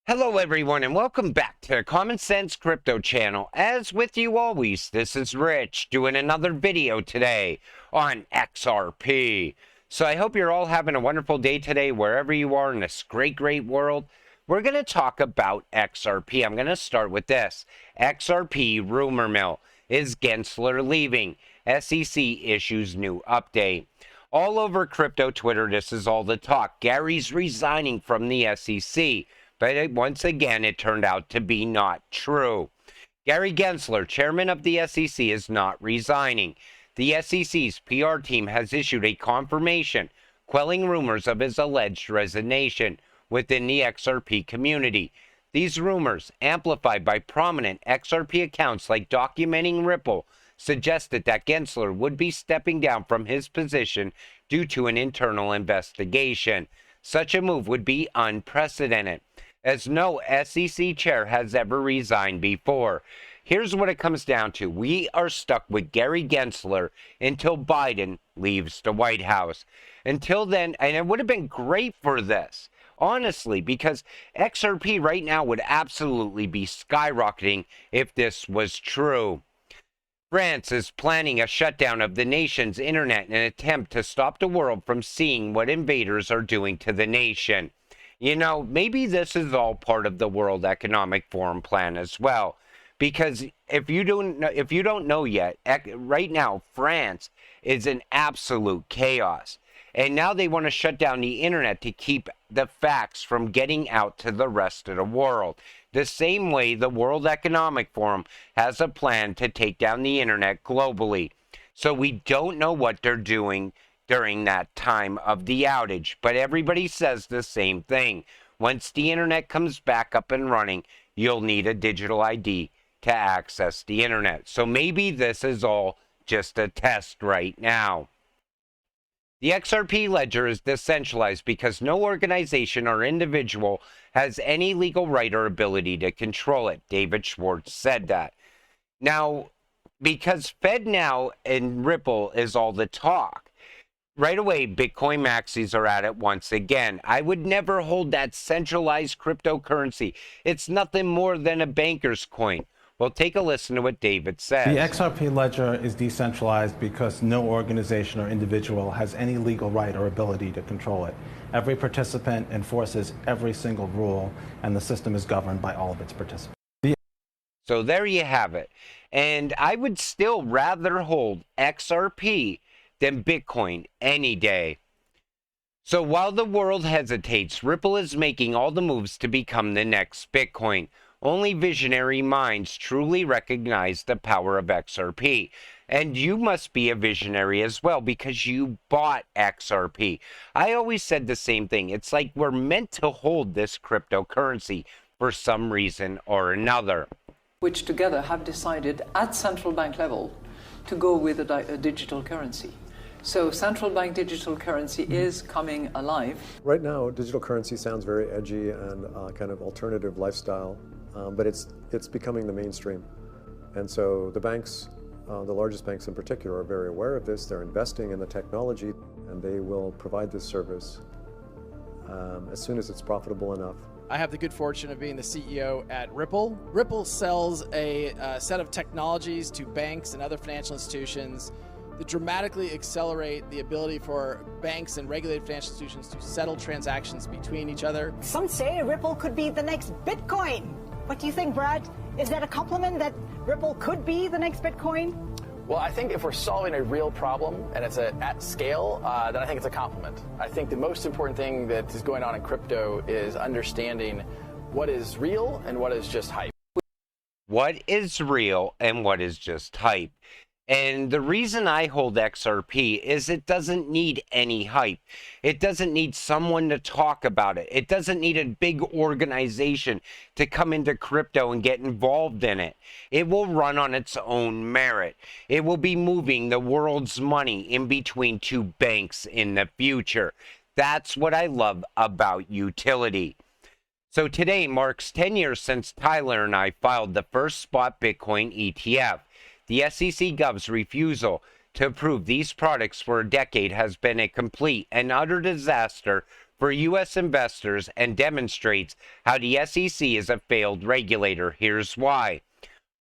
Hello everyone and welcome back to the Common Sense Crypto channel. As with you always, this is Rich doing another video today on XRP. So I hope you're all having a wonderful day today wherever you are in this great world. We're going to talk about XRP. I'm going to start with this. XRP rumor mill. Is Gensler leaving? SEC issues new update. All over crypto Twitter, this is all the talk. Gary's resigning from the SEC. But once again, it turned out to be not true. Gary Gensler, chairman of the SEC, is not resigning. The SEC's PR team has issued a confirmation quelling rumors of his alleged resignation within the XRP community. These rumors, amplified by prominent XRP accounts like Documenting Ripple, suggested that Gensler would be stepping down from his position due to an internal investigation. Such a move would be unprecedented, as no SEC chair has ever resigned before. Here's what it comes down to. We are stuck with Gary Gensler until Biden leaves the White House. Until then, and it would have been great for this, honestly, because XRP right now would absolutely be skyrocketing if this was true. France is planning a shutdown of the nation's internet in an attempt to stop the world from seeing what invaders are doing to the nation. You know, maybe this is all part of the World Economic Forum plan as well. Because if you don't know yet, right now, France is in absolute chaos. And now they want to shut down the internet to keep the facts from getting out to the rest of the world. The same way the World Economic Forum has a plan to take down the internet globally. So we don't know what they're doing during that time of the outage, but everybody says the same thing. Once the internet comes back up and running, you'll need a digital ID to access the internet. So maybe this is all just a test right now. The XRP ledger is decentralized because no organization or individual has any legal right or ability to control it. David Schwartz said that. Now, because FedNow and Ripple is all the talk, right away, Bitcoin maxis are at it once again. I would never hold that centralized cryptocurrency. It's nothing more than a banker's coin. Well, take a listen to what David says. The XRP ledger is decentralized because no organization or individual has any legal right or ability to control it. Every participant enforces every single rule, and the system is governed by all of its participants. So there you have it. And I would still rather hold XRP than Bitcoin any day. So while the world hesitates, Ripple is making all the moves to become the next Bitcoin. Only visionary minds truly recognize the power of XRP. And you must be a visionary as well because you bought XRP. I always said the same thing. It's like we're meant to hold this cryptocurrency for some reason or another. Which together have decided at central bank level to go with a digital currency. So central bank digital currency is coming alive. Right now, digital currency sounds very edgy and kind of alternative lifestyle, but it's becoming the mainstream. And so the banks, the largest banks in particular, are very aware of this. They're investing in the technology, and they will provide this service as soon as it's profitable enough. I have the good fortune of being the CEO at Ripple. Ripple sells a set of technologies to banks and other financial institutions that dramatically accelerate the ability for banks and regulated financial institutions to settle transactions between each other. Some say Ripple could be the next Bitcoin. What do you think, Brad? Is that a compliment that Ripple could be the next Bitcoin? Well, I think if we're solving a real problem and it's at scale, then I think it's a compliment. I think the most important thing that is going on in crypto is understanding what is real and what is just hype. What is real and what is just hype? And the reason I hold XRP is it doesn't need any hype. It doesn't need someone to talk about it. It doesn't need a big organization to come into crypto and get involved in it. It will run on its own merit. It will be moving the world's money in between two banks in the future. That's what I love about utility. So today marks 10 years since Tyler and I filed the first spot Bitcoin ETF. The SEC Gov's refusal to approve these products for a decade has been a complete and utter disaster for U.S. investors and demonstrates how the SEC is a failed regulator. Here's why.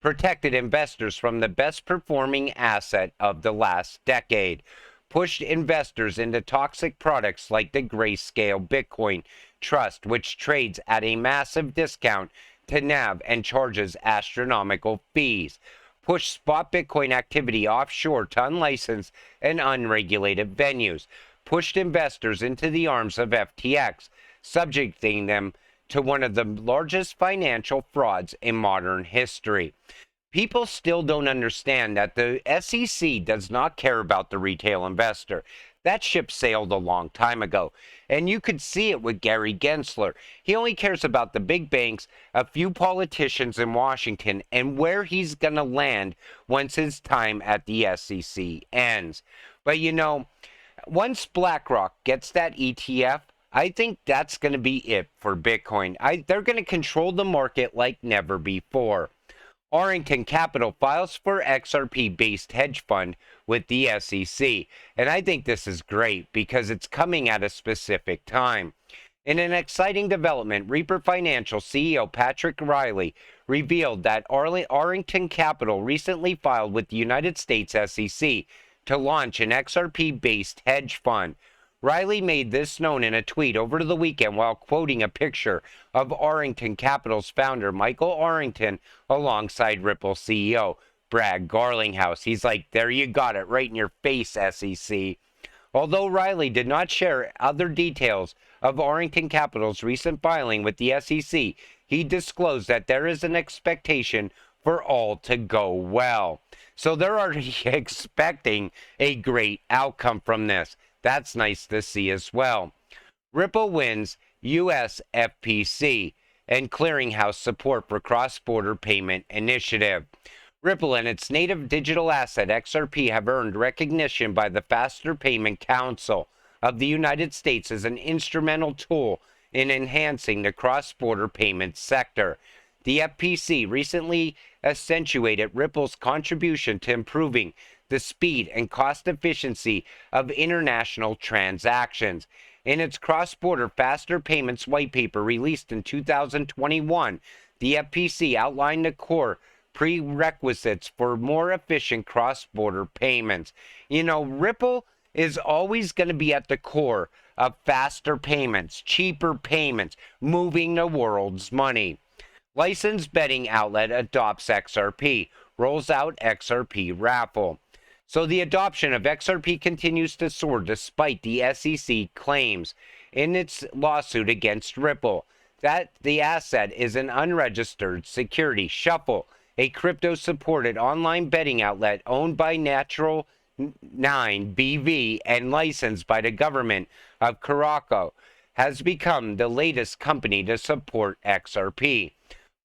Protected investors from the best performing asset of the last decade. Pushed investors into toxic products like the Grayscale Bitcoin Trust, which trades at a massive discount to NAV and charges astronomical fees. Pushed spot Bitcoin activity offshore to unlicensed and unregulated venues. Pushed investors into the arms of FTX, subjecting them to one of the largest financial frauds in modern history. People still don't understand that the SEC does not care about the retail investor. That ship sailed a long time ago. And you could see it with Gary Gensler. He only cares about the big banks, a few politicians in Washington, and where he's going to land once his time at the SEC ends. But you know, once BlackRock gets that ETF, I think that's going to be it for Bitcoin. They're going to control the market like never before. Arrington Capital files for XRP-based hedge fund with the SEC. And I think this is great because it's coming at a specific time. In an exciting development, Reaper Financial CEO Patrick Riley revealed that Arrington Capital recently filed with the United States SEC to launch an XRP-based hedge fund. Riley made this known in a tweet over the weekend while quoting a picture of Arrington Capital's founder, Michael Arrington, alongside Ripple CEO Brad Garlinghouse. He's like, there you got it, right in your face, SEC. Although Riley did not share other details of Arrington Capital's recent filing with the SEC, he disclosed that there is an expectation for all to go well. So they're already expecting a great outcome from this. That's nice to see as well. Ripple wins U.S. FPC and clearinghouse support for cross-border payment initiative. Ripple and its native digital asset XRP have earned recognition by the Faster Payment Council of the United States as an instrumental tool in enhancing the cross-border payment sector. The FPC recently accentuated Ripple's contribution to improving the speed and cost efficiency of international transactions. In its cross-border faster payments white paper released in 2021, the FPC outlined the core prerequisites for more efficient cross-border payments. You know, Ripple is always going to be at the core of faster payments, cheaper payments, moving the world's money. Licensed betting outlet adopts XRP, rolls out XRP raffle. So the adoption of XRP continues to soar despite the SEC claims in its lawsuit against Ripple that the asset is an unregistered security. Shuffle, a crypto-supported online betting outlet owned by Natural 9 BV and licensed by the government of Curaçao, has become the latest company to support XRP.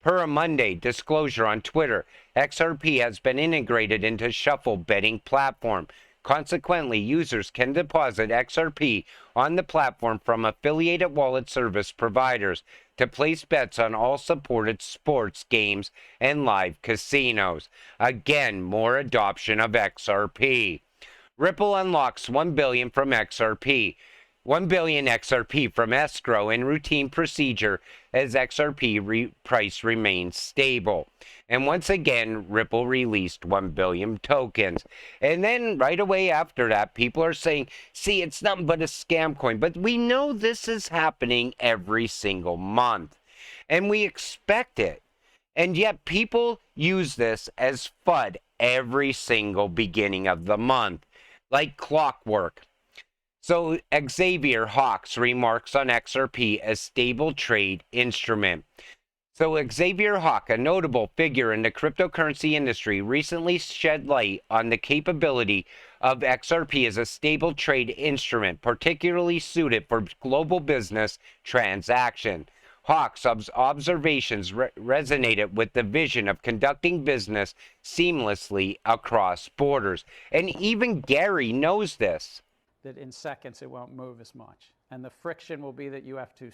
Per a Monday disclosure on Twitter, XRP has been integrated into Shuffle betting platform. Consequently, users can deposit XRP on the platform from affiliated wallet service providers to place bets on all supported sports, games, and live casinos. Again, more adoption of XRP. Ripple unlocks $1 billion from XRP. 1 billion XRP from escrow in routine procedure as XRP price remains stable. And once again, Ripple released 1 billion tokens. And then right away after that, people are saying, see, it's nothing but a scam coin. But we know this is happening every single month. And we expect it. And yet people use this as FUD every single beginning of the month, like clockwork. So Xavier Hawks remarks on XRP as stable trade instrument. So Xavier Hawk, a notable figure in the cryptocurrency industry, recently shed light on the capability of XRP as a stable trade instrument, particularly suited for global business transaction. Hawk's observations resonated with the vision of conducting business seamlessly across borders. And even Gary knows this. That in seconds it won't move as much. And the friction will be that you have to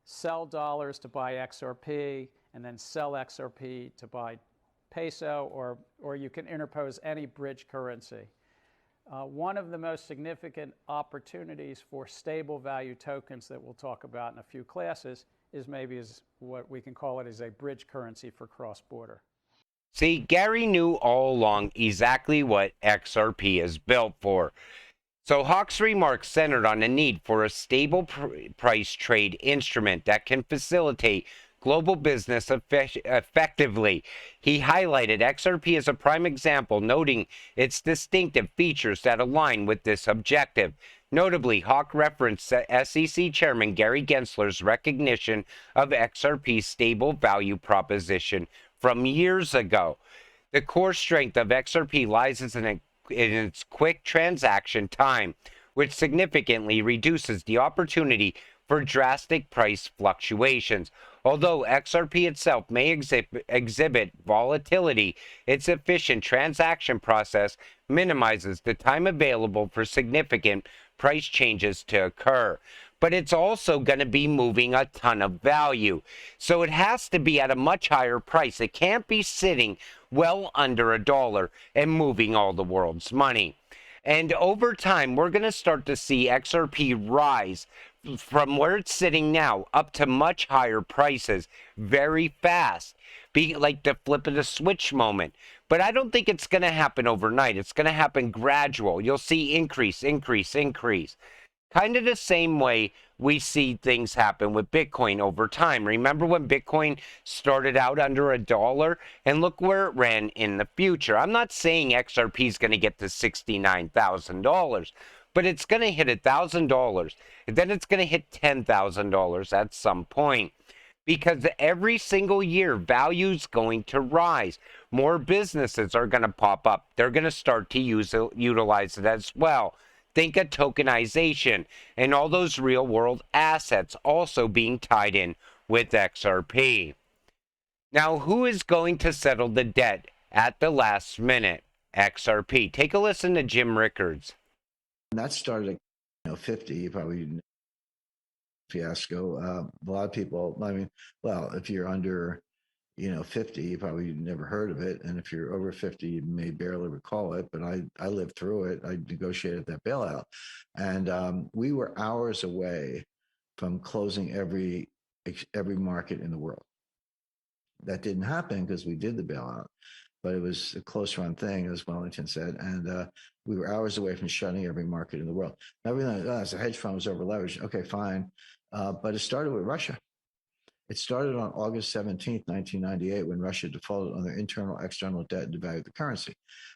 sell dollars to buy XRP and then sell XRP to buy peso, or you can interpose any bridge currency. One of the most significant opportunities for stable value tokens that we'll talk about in a few classes is maybe as what we can call it as a bridge currency for cross-border. See, Gary knew all along exactly what XRP is built for. So Hawk's remarks centered on the need for a stable price trade instrument that can facilitate global business effectively. He highlighted XRP as a prime example, noting its distinctive features that align with this objective. Notably, Hawk referenced SEC Chairman Gary Gensler's recognition of XRP's stable value proposition from years ago. The core strength of XRP lies in its quick transaction time, which significantly reduces the opportunity for drastic price fluctuations. Although XRP itself may exhibit volatility, its efficient transaction process minimizes the time available for significant price changes to occur. But it's also going to be moving a ton of value. So it has to be at a much higher price. It can't be sitting well under $1 and moving all the world's money. And over time, we're going to start to see XRP rise from where it's sitting now up to much higher prices very fast. Be like the flip of the switch moment. But I don't think it's going to happen overnight. It's going to happen gradual. You'll see increase, increase, increase. Kind of the same way we see things happen with Bitcoin over time. Remember when Bitcoin started out under $1 and look where it ran in the future. I'm not saying XRP is going to get to $69,000, but it's going to hit $1,000 and then it's going to hit $10,000 at some point. Because every single year, value's going to rise. More businesses are going to pop up. They're going to start to utilize it as well. Think of tokenization and all those real-world assets also being tied in with XRP. Now, who is going to settle the debt at the last minute? XRP. Take a listen to Jim Rickards. That started at 50, you probably fiasco. A lot of people, I mean, well, if you're under 50, you probably never heard of it. And if you're over 50, you may barely recall it, but I lived through it. I negotiated that bailout. And we were hours away from closing every market in the world. That didn't happen because we did the bailout, but it was a close run thing, as Wellington said. And we were hours away from shutting every market in the world. Now, we know the hedge fund was over leveraged. Okay, fine. But it started with Russia. It started on August 17th, 1998, when Russia defaulted on their internal external debt and devalued the currency.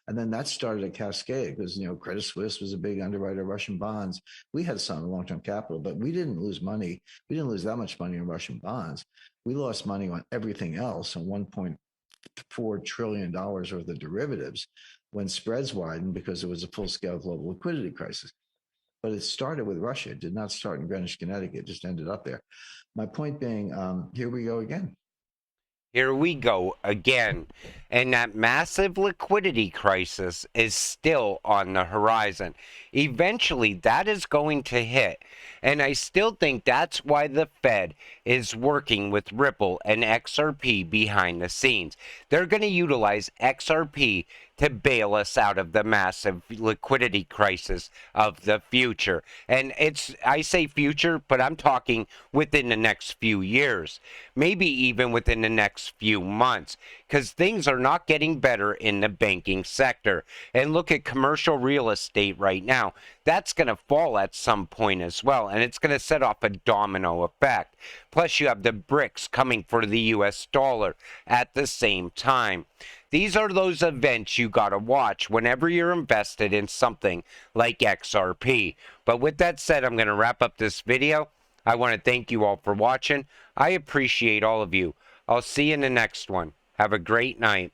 And then that started a cascade because, Credit Suisse was a big underwriter of Russian bonds. We had some long-term capital, but we didn't lose money. We didn't lose that much money on Russian bonds. We lost money on everything else, on $1.4 trillion worth of derivatives when spreads widened because it was a full-scale global liquidity crisis. But it started with Russia. It did not start in Greenwich, Connecticut. It just ended up there. My point being, here we go again. Here we go again. And that massive liquidity crisis is still on the horizon. Eventually, that is going to hit. And I still think that's why the Fed is working with Ripple and XRP behind the scenes. They're going to utilize XRP to bail us out of the massive liquidity crisis of the future. And I say future, but I'm talking within the next few years, maybe even within the next few months, because things are not getting better in the banking sector. And look at commercial real estate right now. That's going to fall at some point as well, and it's going to set off a domino effect. Plus, you have the BRICS coming for the US dollar at the same time. These are those events you got to watch whenever you're invested in something like XRP. But with that said, I'm going to wrap up this video. I want to thank you all for watching. I appreciate all of you. I'll see you in the next one. Have a great night.